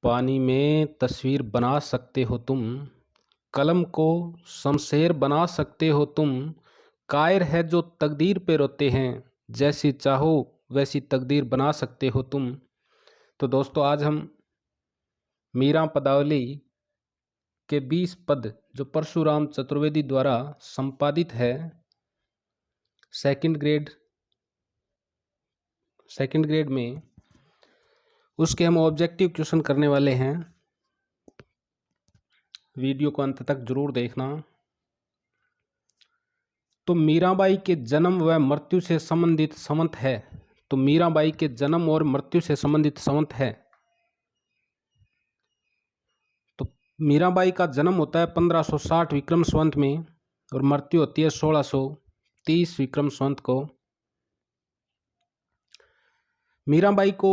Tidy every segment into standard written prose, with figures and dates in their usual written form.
पानी में तस्वीर बना सकते हो तुम, कलम को शमशेर बना सकते हो तुम। कायर है जो तकदीर पे रोते हैं, जैसी चाहो वैसी तकदीर बना सकते हो तुम। तो दोस्तों, आज हम मीरा पदावली के 20 पद जो परशुराम चतुर्वेदी द्वारा संपादित है, सेकंड ग्रेड में, उसके हम ऑब्जेक्टिव क्वेश्चन करने वाले हैं। वीडियो को अंत तक जरूर देखना। तो मीराबाई के जन्म व मृत्यु से संबंधित संवत है। तो मीराबाई के जन्म और मृत्यु से संबंधित संवत है। तो मीराबाई का जन्म होता है 1560 विक्रम संवत में और मृत्यु होती है 1630 विक्रम संवत को। मीराबाई को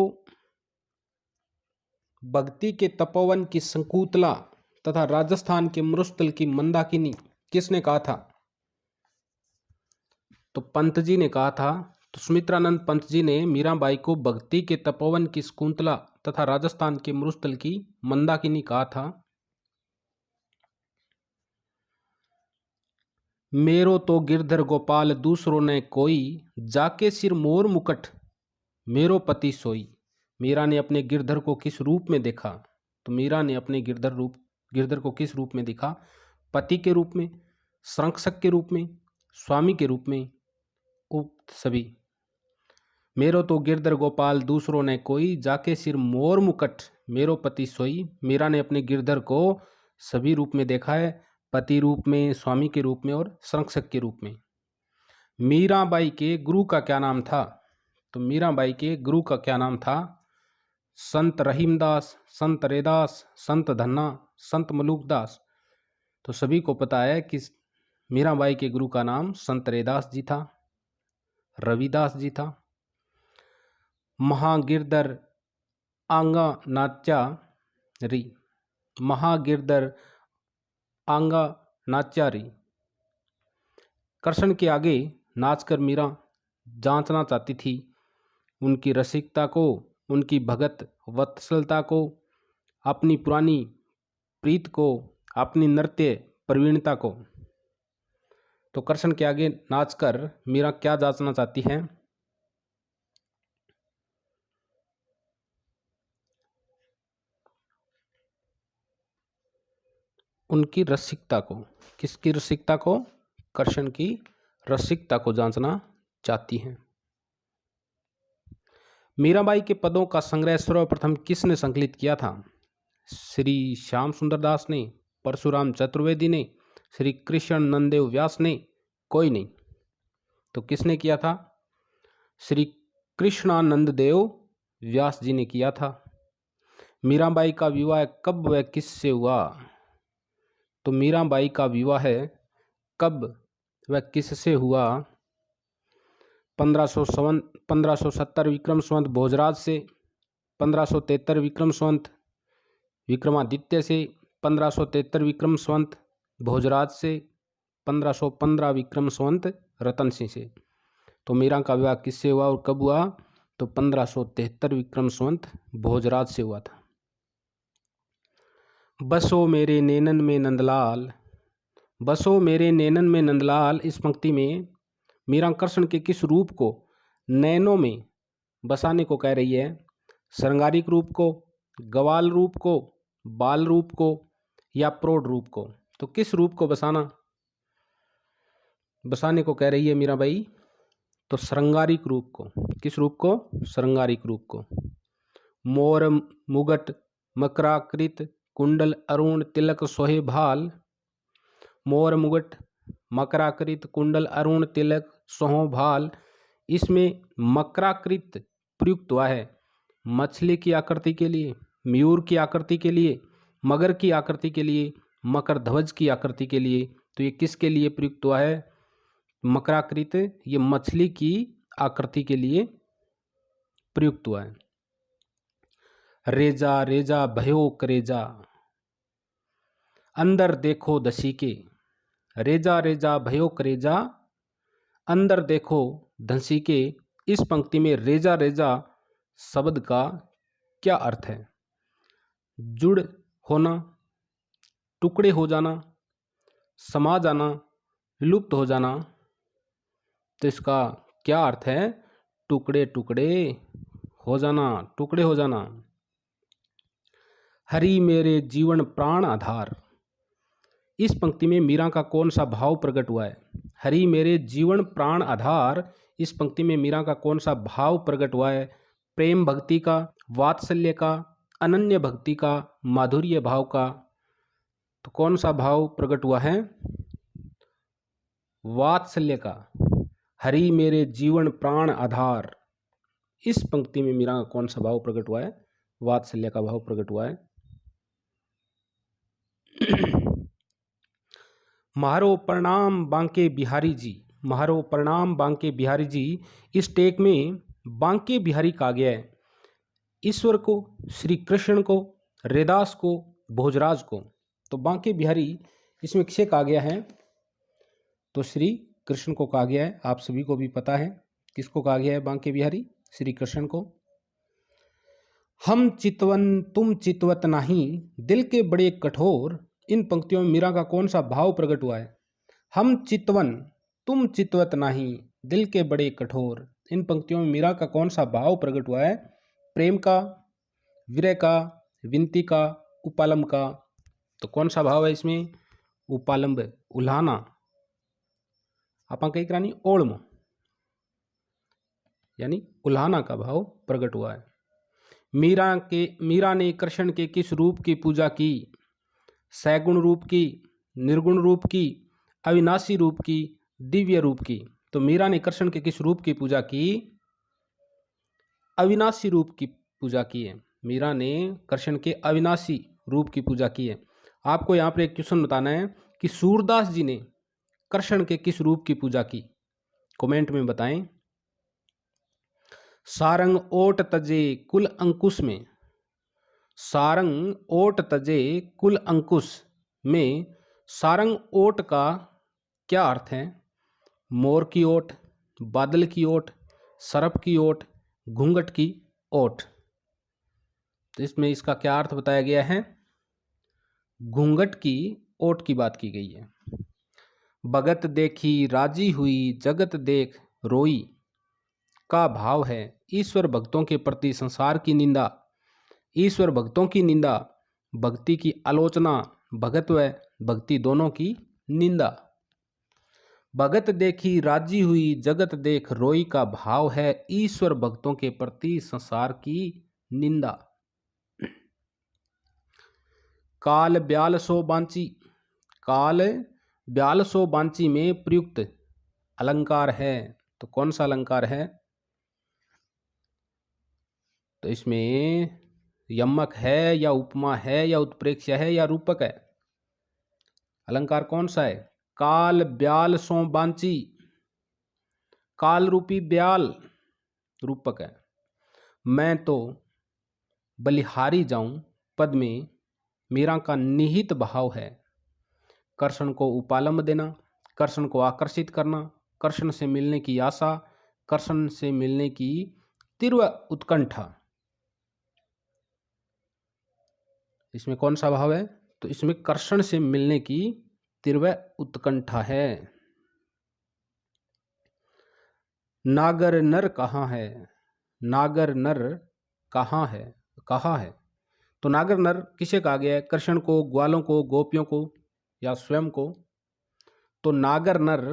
भक्ति के तपोवन की शकुंतला तथा राजस्थान के मरुस्थल की मंदाकिनी किसने कहा था? तो पंत जी ने कहा था। तो सुमित्रानंद पंत जी ने मीराबाई को भक्ति के तपोवन की शकुंतला तथा राजस्थान के मरुस्थल की मंदाकिनी कहा था। मेरो तो गिरधर गोपाल दूसरों ने कोई, जाके सिर मोर मुकुट मेरो पति सोई। मीरा ने अपने गिरधर को किस रूप में देखा? तो मीरा ने अपने गिरधर को किस रूप में देखा? पति के रूप में, संरक्षक के रूप में, स्वामी के रूप में, उक्त सभी। मेरो तो गिरधर गोपाल दूसरों ने कोई, जाके सिर मोर मुकुट मेरो पति सोई। मीरा ने अपने गिरधर को सभी रूप में देखा है, पति रूप में, स्वामी के रूप में और संरक्षक के रूप में। मीराबाई के गुरु का क्या नाम था? तो मीराबाई के गुरु का क्या नाम था? संत रहीमदास, संत रैदास, संत धन्ना, संत मलूकदास। तो सभी को पता है कि मीराबाई के गुरु का नाम संत रैदास जी था, रविदास जी था। महागिरधर आंगा नाच्यारी, महागिरधर आंगा नाच्यारी। कृष्ण के आगे नाचकर मीरा जांचना चाहती थी उनकी रसिकता को, उनकी भगत वत्सलता को, अपनी पुरानी प्रीत को, अपनी नृत्य प्रवीणता को। तो कृष्ण के आगे नाचकर मीरा क्या जांचना चाहती है? उनकी रसिकता को। किसकी रसिकता को? कृष्ण की रसिकता को जांचना चाहती हैं। मीराबाई के पदों का संग्रह सर्वप्रथम किसने संकलित किया था? श्री श्याम सुंदर दास ने, परशुराम चतुर्वेदी ने, श्री कृष्ण नंददेव व्यास ने, कोई नहीं। तो किसने किया था? श्री कृष्णानंद देव व्यास जी ने किया था। मीराबाई का विवाह कब व किससे हुआ? तो मीराबाई का विवाह कब व किससे हुआ? 1570 विक्रम संवत भोजराज से, 1573 विक्रम संवत विक्रमादित्य से, 1573 विक्रम संवत भोजराज से, 1515 विक्रम संवत रतन सिंह से। तो मीरा का विवाह किससे हुआ और कब हुआ? तो 1573 विक्रम संवत भोजराज से हुआ था। बसो मेरे नैनन में नंदलाल, बसो मेरे नैनन में नंदलाल, इस पंक्ति में मीरा कृष्ण के किस रूप को नैनों में बसाने को कह रही है? श्रृंगारिक रूप को, गवाल रूप को, बाल रूप को या प्रौढ़ रूप को? तो किस रूप को बसाने को कह रही है मीराबाई? तो श्रृंगारिक रूप को। किस रूप को? श्रृंगारिक रूप को। मोर मुगट मकराकृत कुंडल अरुण तिलक सोहे भाल, मोर मुगट मकराकृत कुंडल अरुण तिलक सोहो भाल। इसमें मकराकृत प्रयुक्त हुआ है मछली की आकृति के लिए, मयूर की आकृति के लिए, मगर की आकृति के लिए, मकर ध्वज की आकृति के लिए। तो ये किसके लिए प्रयुक्त हुआ है? मकराकृत ये मछली की आकृति के लिए प्रयुक्त हुआ है। रेजा रेजा भयो करेजा, अंदर देखो दसी के। रेजा रेजा भयो करेजा, अंदर देखो धंसी के। इस पंक्ति में रेजा रेजा शब्द का क्या अर्थ है? जुड़ होना, टुकड़े हो जाना, समा जाना, विलुप्त हो जाना। तो इसका क्या अर्थ है? टुकड़े टुकड़े हो जाना, टुकड़े हो जाना। हरि मेरे जीवन प्राण आधार, इस पंक्ति में मीरा का कौन सा भाव प्रकट हुआ है? हरि मेरे जीवन प्राण आधार, इस पंक्ति में मीरा का कौन सा भाव प्रकट हुआ है? प्रेम भक्ति का, वात्सल्य का, अनन्य भक्ति का, माधुर्य भाव का। तो कौन सा भाव प्रकट हुआ है? वात्सल्य का। हरि मेरे जीवन प्राण आधार, इस पंक्ति में मीरा का कौन सा भाव प्रकट हुआ है? वात्सल्य का भाव प्रकट हुआ है। म्हारो प्रणाम बांके बिहारी जी, म्हारो प्रणाम बांके बिहारी जी, इस टेक में बांके बिहारी कहा गया है ईश्वर को, श्री कृष्ण को, रैदास को, भोजराज को। तो बांके बिहारी इसमें किसे कहा गया है? तो श्री कृष्ण को कहा गया है। आप सभी को भी पता है किसको कहा गया है बांके बिहारी? श्री कृष्ण को। हम चितवन तुम चितवत नहीं, दिल के बड़े कठोर, इन पंक्तियों में मीरा का कौन सा भाव प्रकट हुआ है? हम चितवन तुम चितवत नहीं, दिल के बड़े कठोर, इन पंक्तियों में मीरा का कौन सा भाव प्रकट हुआ है? प्रेम का, विरह का, विनती का, उपालंब का। तो कौन सा भाव है इसमें? उपालंब, उल्हाना। आपा कही करानी ओळम, यानी उल्हाना का भाव प्रकट हुआ है। मीरा ने कृष्ण के किस रूप की पूजा की? सैगुण रूप की, निर्गुण रूप की, अविनाशी रूप की, दिव्य रूप की। तो मीरा ने कृष्ण के किस रूप की पूजा की? अविनाशी रूप की पूजा की है। मीरा ने कृष्ण के अविनाशी रूप की पूजा की है। आपको यहाँ पर एक क्वेश्चन बताना है कि सूरदास जी ने कृष्ण के किस रूप की पूजा की? कमेंट में बताएं। सारंग ओट तजे कुल अंकुश में, सारंग ओट तजे कुल अंकुश में सारंग ओट का क्या अर्थ है? मोर की ओट, बादल की ओट, सर्प की ओट, घूंघट की ओट। तो इसमें इसका क्या अर्थ बताया गया है? घूंघट की ओट की बात की गई है। भगत देखी राजी हुई, जगत देख रोई का भाव है ईश्वर भक्तों के प्रति संसार की निंदा, ईश्वर भक्तों की निंदा, भक्ति की आलोचना, भगत व भक्ति दोनों की निंदा। भगत देखी राजी हुई, जगत देख रोई का भाव है ईश्वर भक्तों के प्रति संसार की निंदा। काल ब्याल सो बांची, काल ब्याल सो बांची में प्रयुक्त अलंकार है। तो कौन सा अलंकार है? तो इसमें यमक है या उपमा है या उत्प्रेक्ष्य है या रूपक है? अलंकार कौन सा है? काल ब्याल सो बांची, काल रूपी ब्याल रूपक है। मैं तो बलिहारी जाऊं पद में मीरा का निहित भाव है कृष्ण को उपालंब देना, कृष्ण को आकर्षित करना, कृष्ण से मिलने की आशा, कृष्ण से मिलने की तीव्र उत्कंठा। इसमें कौन सा भाव है? तो इसमें कृष्ण से मिलने की तीव्र उत्कंठा है। नागर नर कहाँ है, नागर नर कहाँ है, कहाँ है? तो नागर नर किसे कहा गया है? कृष्ण को, ग्वालों को, गोपियों को या स्वयं को? तो नागर नर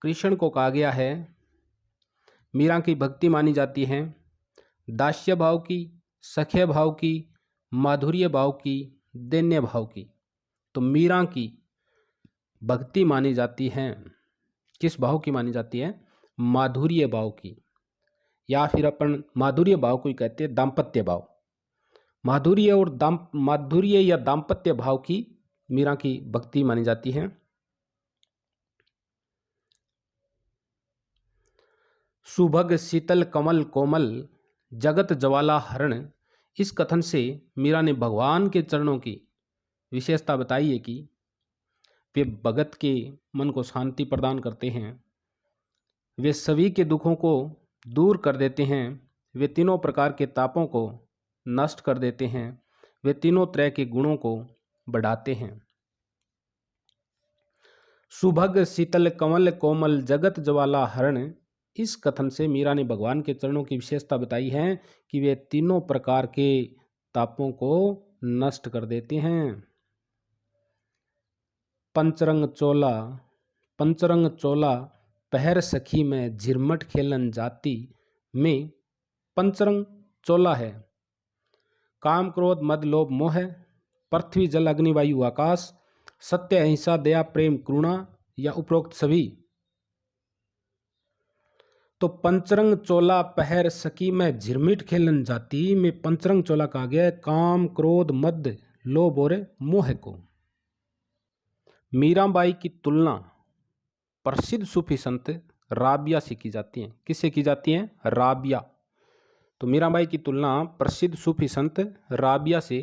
कृष्ण को कहा गया है। मीरा की भक्ति मानी जाती है दास्य भाव की, सख्य भाव की, माधुर्य भाव की, दैन्य भाव की। तो मीरा की भक्ति मानी जाती है किस भाव की मानी जाती है? माधुर्य भाव की, या फिर अपन माधुर्य भाव को ही कहते हैं दाम्पत्य भाव। माधुर्य और माधुर्य या दाम्पत्य भाव की मीरा की भक्ति मानी जाती है। सुभग शीतल कमल कोमल जगत ज्वाला हरण, इस कथन से मीरा ने भगवान के चरणों की विशेषता बताई है कि वे भगत के मन को शांति प्रदान करते हैं, वे सभी के दुखों को दूर कर देते हैं, वे तीनों प्रकार के तापों को नष्ट कर देते हैं, वे तीनों तरह के गुणों को बढ़ाते हैं। सुभग शीतल कमल कोमल जगत ज्वाला हरण, इस कथन से मीरा ने भगवान के चरणों की विशेषता बताई है कि वे तीनों प्रकार के तापों को नष्ट कर देते हैं। पंचरंग चोला, पंचरंग चोला पहर सखी में झिरमट खेलन जाति में पंचरंग चोला है। काम क्रोध मद लोभ मोह, पृथ्वी जल अग्नि वायु आकाश, सत्य अहिंसा दया प्रेम करुणा या उपरोक्त सभी। तो पंचरंग चोला पहर सकी में झिरमिट खेलन जाति में पंचरंग चोला कहा गया है काम क्रोध मद लोभ और मोह को। मीराबाई की तुलना प्रसिद्ध सूफी संत राबिया से की जाती है। किससे की जाती है? राबिया। तो मीराबाई की तुलना प्रसिद्ध सूफी संत राबिया से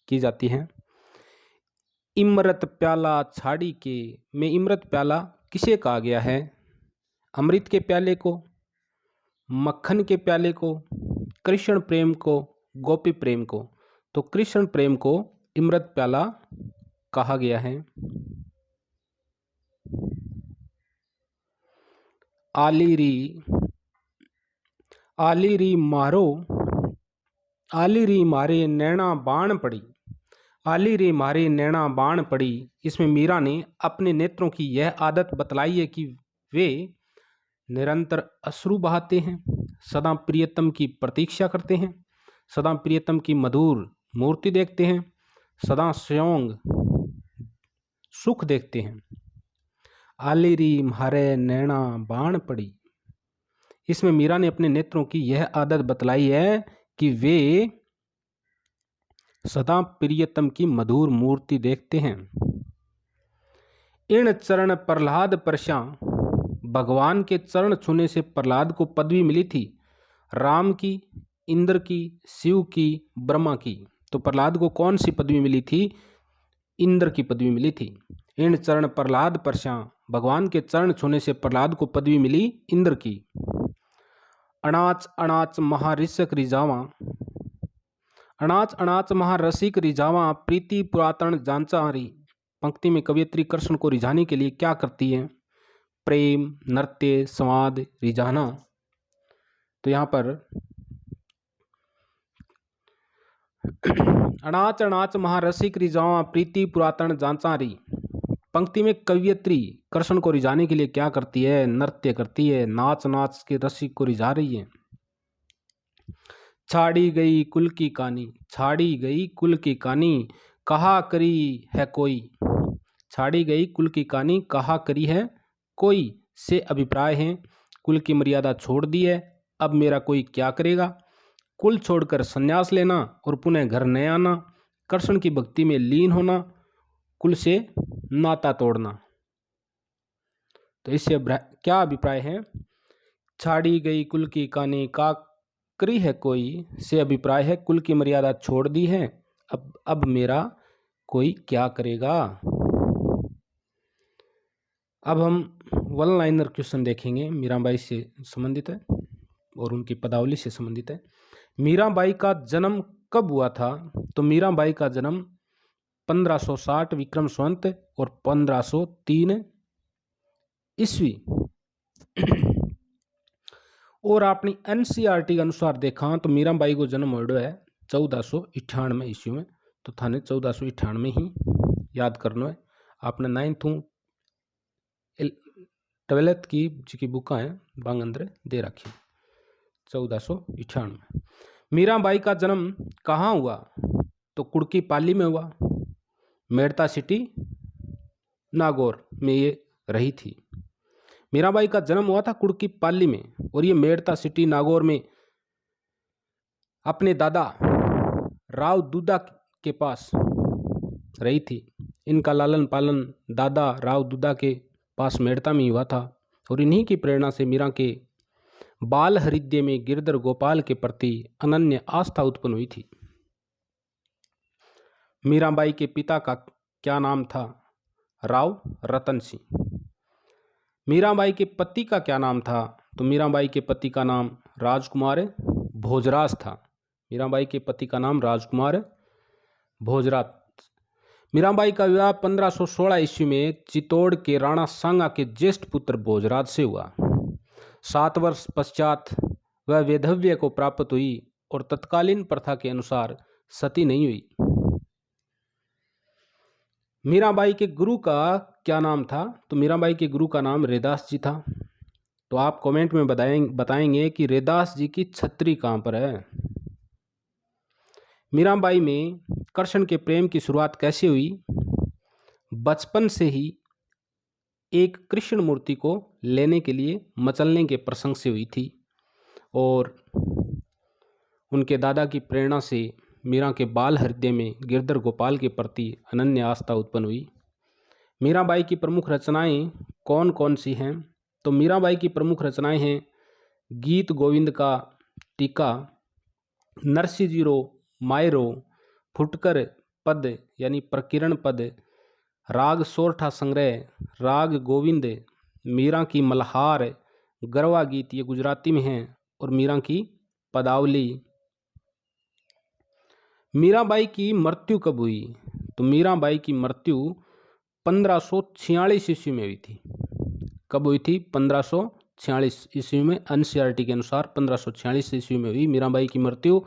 की जाती है। इमरत प्याला छाड़ी के में इमरत प्याला किसे कहा गया है? अमृत के प्याले को, मक्खन के प्याले को, कृष्ण प्रेम को, गोपी प्रेम को। तो कृष्ण प्रेम को इमरत प्याला कहा गया है। आली री मारो, आली री मारे नैना बाण पड़ी, आली रे मारे नैना बाण पड़ी। इसमें मीरा ने अपने नेत्रों की यह आदत बतलाई है कि वे निरंतर अश्रु बहाते हैं, सदा प्रियतम की प्रतीक्षा करते हैं, सदा प्रियतम की मधुर मूर्ति देखते हैं, सदा स्वयं सुख देखते हैं। आली री मारे नैना बाण पड़ी, इसमें मीरा ने अपने नेत्रों की यह आदत बतलाई है कि वे सदा प्रियतम की मधुर मूर्ति देखते हैं। इन चरण प्रहलाद परशा, भगवान के चरण छूने से प्रहलाद को पदवी मिली थी, राम की, इंद्र की, शिव की, ब्रह्मा की। तो प्रहलाद को कौन सी पदवी मिली थी? इंद्र की पदवी मिली थी। इन चरण प्रहलाद परशा, भगवान के चरण छूने से प्रहलाद को पदवी मिली इंद्र की। अनाच अनाच महाऋषक रिजावा, अनाच अनाच महारसिक रिझावा प्रीति पुरातन जांचारी। पंक्ति में कवियत्री कृष्ण को रिझाने के लिए क्या करती है? प्रेम, नृत्य, संवाद, रिझाना। तो यहाँ पर अनाच अनाच महारसिक रिझावा प्रीति पुरातन जांचारी। पंक्ति में कवियत्री कृष्ण को रिझाने के लिए क्या करती है? नृत्य करती है, नाच नाच के रसिक को रिझा रही है। छाड़ी गई कुल की कानी, छाड़ी गई कुल की कानी कहा करी है कोई। छाड़ी गई कुल की कानी कहा करी है कोई से अभिप्राय है कुल की मर्यादा छोड़ दी है, अब मेरा कोई क्या करेगा। कुल छोड़कर संन्यास लेना और पुनः घर न आना, कृष्ण की भक्ति में लीन होना, कुल से नाता तोड़ना। तो इससे क्या अभिप्राय है? छाड़ी गई कुल की कानी का करी है कोई से अभिप्राय है कुल की मर्यादा छोड़ दी है, अब मेरा कोई क्या करेगा। अब हम वन लाइनर क्वेश्चन देखेंगे, मीराबाई से संबंधित है और उनकी पदावली से संबंधित है। मीराबाई का जन्म कब हुआ था? तो मीराबाई का जन्म 1560 विक्रम संवत और 1503 ईस्वी और अपनी एनसीईआरटी के अनुसार देखा तो मीराबाई को जन्म हुआ है 1498 ईस्वी में। तो थाने 1498 ही याद करना है। आपने 9th 12th की जी की बुक है बांग अंदर दे रखी 1498। मीराबाई का जन्म कहाँ हुआ? तो कुड़की पाली में हुआ, मेड़ता सिटी नागौर में ये रही थी। मीराबाई का जन्म हुआ था कुड़की पाली में और ये मेड़ता सिटी नागौर में अपने दादा राव दूदा के पास रही थी। इनका लालन पालन दादा राव दूदा के पास मेड़ता में हुआ था और इन्हीं की प्रेरणा से मीरा के बाल हृदय में गिरधर गोपाल के प्रति अनन्य आस्था उत्पन्न हुई थी। मीराबाई के पिता का क्या नाम था? राव रतन सिंह। मीराबाई के पति का क्या नाम था? तो मीराबाई के पति का नाम राजकुमार भोजराज था। मीराबाई के पति का नाम राजकुमार भोजराज। मीराबाई का विवाह 1516 ईस्वी में चित्तौड़ के राणा सांगा के ज्येष्ठ पुत्र भोजराज से हुआ। 7 वर्ष पश्चात वह वैधव्य को प्राप्त हुई और तत्कालीन प्रथा के अनुसार सती नहीं हुई। मीराबाई के गुरु का क्या नाम था? तो मीराबाई के गुरु का नाम रैदास जी था। तो आप कमेंट में बताएंगे कि रैदास जी की छत्री कहाँ पर है। मीराबाई में कृष्ण के प्रेम की शुरुआत कैसे हुई? बचपन से ही एक कृष्ण मूर्ति को लेने के लिए मचलने के प्रसंग से हुई थी और उनके दादा की प्रेरणा से मीरा के बाल हृदय में गिरधर गोपाल के प्रति अनन्य आस्था उत्पन्न हुई। मीराबाई की प्रमुख रचनाएं कौन कौन सी हैं? तो मीराबाई की प्रमुख रचनाएं हैं गीत गोविंद का टीका, नरसिंह मायरो, फुटकर पद यानी प्रकीर्ण पद, राग सोरठा संग्रह, राग गोविंद, मीरा की मल्हार, गरवा गीत ये गुजराती में हैं, और मीरा की पदावली। मीराबाई की मृत्यु कब हुई? तो मीराबाई की मृत्यु 1546 ईस्वी में हुई थी। कब हुई थी? 1546 ईस्वी में। एनसीईआरटी के अनुसार 1546 ईस्वी में हुई मीराबाई की मृत्यु।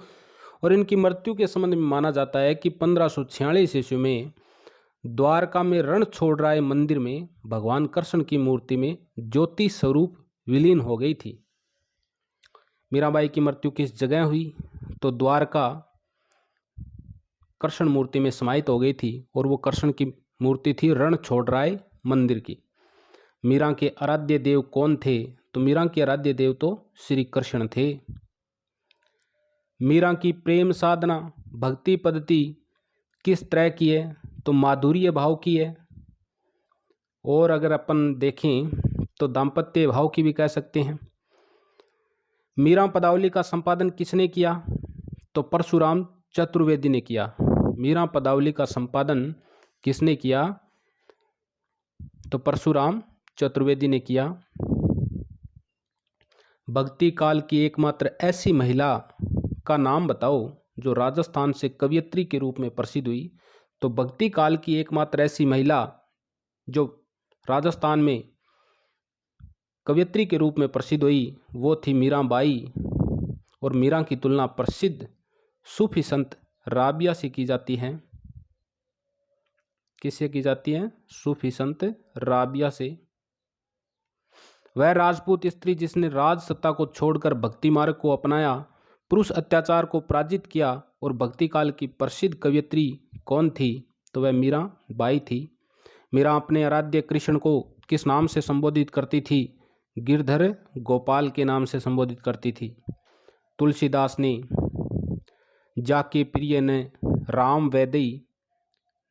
और इनकी मृत्यु के संबंध में माना जाता है कि 1546 ईस्वी में द्वारका में रणछोड़राय मंदिर में भगवान कृष्ण की मूर्ति में ज्योति स्वरूप विलीन हो गई थी। मीराबाई की मृत्यु किस जगह हुई? तो द्वारका कृष्ण मूर्ति में समाहित हो गई थी और वो कृष्ण की मूर्ति थी रणछोड़राय मंदिर की। मीरा के आराध्य देव कौन थे? तो मीरा के आराध्य देव तो श्री कृष्ण थे। मीरा की प्रेम साधना भक्ति पद्धति किस तरह की है? तो माधुर्य भाव की है, और अगर अपन देखें तो दाम्पत्य भाव की भी कह सकते हैं। मीरा पदावली का संपादन किसने किया? तो परशुराम चतुर्वेदी ने किया। मीरा पदावली का संपादन किसने किया? तो परशुराम चतुर्वेदी ने किया। भक्ति काल की एकमात्र ऐसी महिला का नाम बताओ जो राजस्थान से कवयित्री के रूप में प्रसिद्ध हुई। तो भक्ति काल की एकमात्र ऐसी महिला जो राजस्थान में कवयित्री के रूप में प्रसिद्ध हुई वो थी मीराबाई। और मीरा की तुलना प्रसिद्ध सूफी संत राबिया से की जाती है। किससे की जाती है? सूफी संत राबिया से। वह राजपूत स्त्री जिसने राज सत्ता को छोड़कर भक्ति मार्ग को अपनाया, पुरुष अत्याचार को पराजित किया और भक्ति काल की प्रसिद्ध कवयित्री कौन थी? तो वह मीराबाई थी। मीरा अपने आराध्य कृष्ण को किस नाम से संबोधित करती थी? गिरधर गोपाल के नाम से संबोधित करती थी। तुलसीदास ने जाके प्रिय ने राम वैदई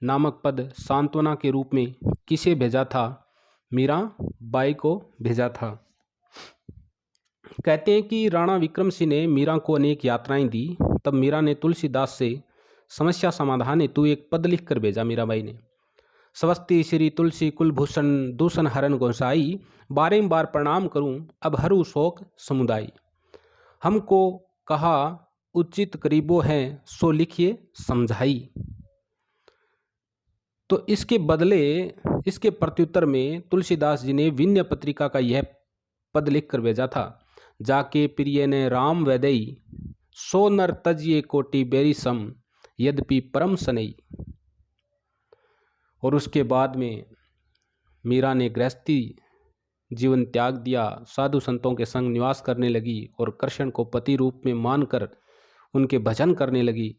नामक पद सांत्वना के रूप में किसे भेजा था? मीराबाई को भेजा था। कहते हैं कि राणा विक्रम सिंह ने मीरा को अनेक यात्राएं दी। तब मीरा ने तुलसीदास से समस्या समाधान हेतु एक पद लिखकर भेजा। मीराबाई ने स्वस्ति श्री तुलसी कुलभूषण दूषण हरण गोसाई, बारंबार प्रणाम करूं अब हरू शोक समुदाय। हमको कहा उचित करीबो है सो लिखिए समझाई। तो इसके बदले इसके प्रत्युत्तर में तुलसीदास जी ने विन्य पत्रिका का यह पद लिखकर भेजा था। जाके प्रिय ने राम वैदई, सो नर तजिए कोटि बेरी सम, यद्यपि परम सनई। और उसके बाद में मीरा ने गृहस्थी जीवन त्याग दिया, साधु संतों के संग निवास करने लगी और कृष्ण को पति रूप में मानकर उनके भजन करने लगी।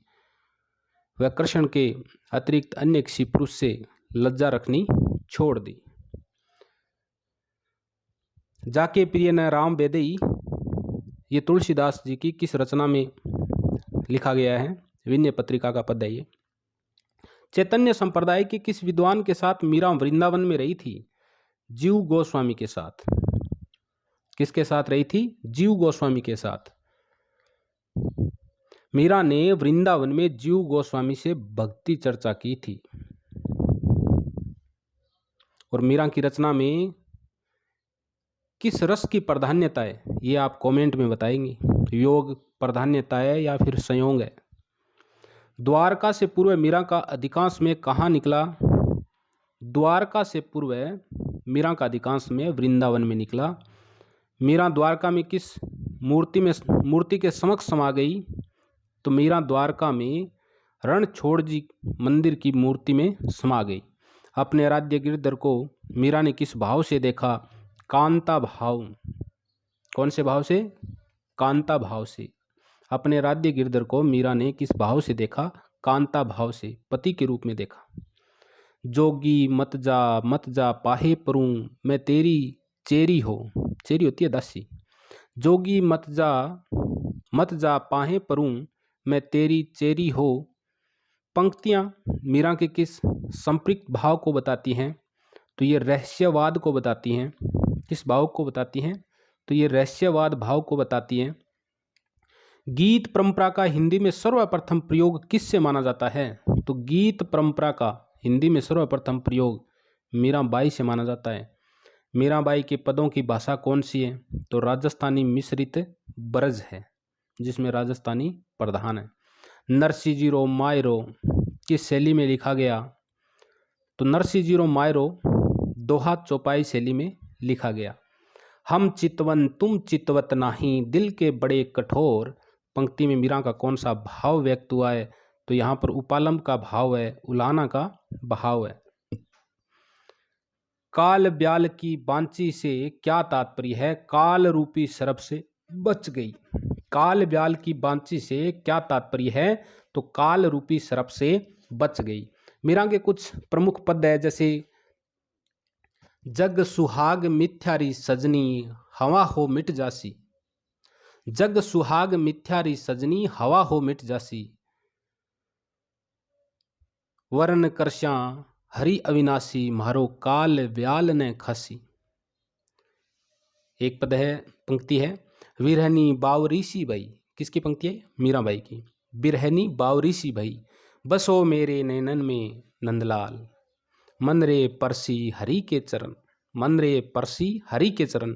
वह कृष्ण के अतिरिक्त अन्य किसी पुरुष से लज्जा रखनी छोड़ दी। जाके प्रिय न राम वैदई ये तुलसीदास जी की किस रचना में लिखा गया है? विनय पत्रिका का पद है ये। चैतन्य संप्रदाय के किस विद्वान के साथ मीरा वृंदावन में रही थी? जीव गोस्वामी के साथ। किसके साथ रही थी? जीव गोस्वामी के साथ। मीरा ने वृंदावन में जीव गोस्वामी से भक्ति चर्चा की थी। और मीरा की रचना में किस रस की प्राधान्यता है? ये आप कमेंट में बताएंगे। योग प्राधान्यता है या फिर संयोग है? द्वारका से पूर्व मीरा का अधिकांश में कहाँ निकला? द्वारका से पूर्व मीरा का अधिकांश में वृंदावन में निकला। मीरा द्वारका में किस मूर्ति के समक्ष समा गई? तो मीरा द्वारका में रणछोड़ जी मंदिर की मूर्ति में समा गई। अपने आराध्य गिरधर को मीरा ने किस भाव से देखा? कांता भाव। कौन से भाव से? कांता भाव से। अपने आराध्य गिरधर को मीरा ने किस भाव से देखा? कांता भाव से, पति के रूप में देखा। जोगी मत जा पाहे परूं, मैं तेरी चेरी हो। चेरी होती है दासी। जोगी मत जा पाहे परूं, मैं तेरी चेरी हो। पंक्तियां मीरा के किस संपृक्त भाव को बताती हैं? तो ये रहस्यवाद को बताती हैं। किस भाव को बताती हैं? तो ये रहस्यवाद भाव को बताती हैं। गीत परंपरा का हिंदी में सर्वप्रथम प्रयोग किससे माना जाता है? तो गीत परंपरा का हिंदी में सर्वप्रथम प्रयोग मीराबाई से माना जाता है। मीराबाई के पदों की भाषा कौन सी है? तो राजस्थानी मिश्रित ब्रज है, जिसमें राजस्थानी प्रधान है। नरसी जीरो मायरो किस शैली में लिखा गया? तो नरसी जीरो मायरो दोहा चौपाई शैली में लिखा गया। हम चितवन तुम चितवत नाही, दिल के बड़े कठोर। पंक्ति में मीरा का कौन सा भाव व्यक्त हुआ है? तो यहाँ पर उपालम का भाव है, उलाना का भाव है। काल ब्याल की बांची से क्या तात्पर्य है? काल रूपी सर्प से बच गई। काल ब्याल की बांची से क्या तात्पर्य है? तो काल रूपी सर्प से बच गई। मीरा के कुछ प्रमुख पद है, जैसे जग सुहाग मिथ्यारी सजनी, हवा हो मिट जासी। जग सुहाग मिथ्यारी सजनी, हवा हो मिट जासी। वर्ण करश्या हरि अविनाशी, मारो काल ब्याल ने खासी। एक पद है, पंक्ति है, विरहनी बावरीसी भई। किसकी पंक्ति है? मीराबाई की। बिरहनी बावरीसी भई, बसो मेरे नैनन में नंदलाल। मन रे परसी हरि के चरण, मन रे परसी हरि के चरण।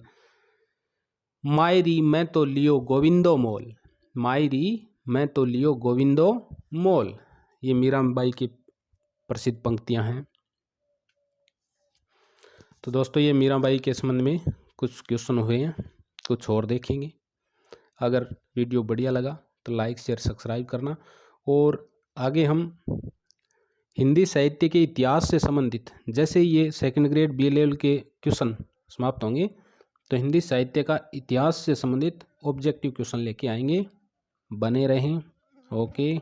मायरी मैं तो लियो गोविंदो मोल, मायरी मैं तो लियो गोविंदो मोल। ये मीराबाई की प्रसिद्ध पंक्तियां हैं। तो दोस्तों, ये मीराबाई के संबंध में कुछ क्वेश्चन हुए हैं, कुछ और देखेंगे। अगर वीडियो बढ़िया लगा तो लाइक शेयर सब्सक्राइब करना। और आगे हम हिंदी साहित्य के इतिहास से संबंधित, जैसे ये सेकंड ग्रेड बी लेवल के क्वेश्चन समाप्त होंगे, तो हिंदी साहित्य का इतिहास से संबंधित ऑब्जेक्टिव क्वेश्चन लेके आएंगे। बने रहें। ओके।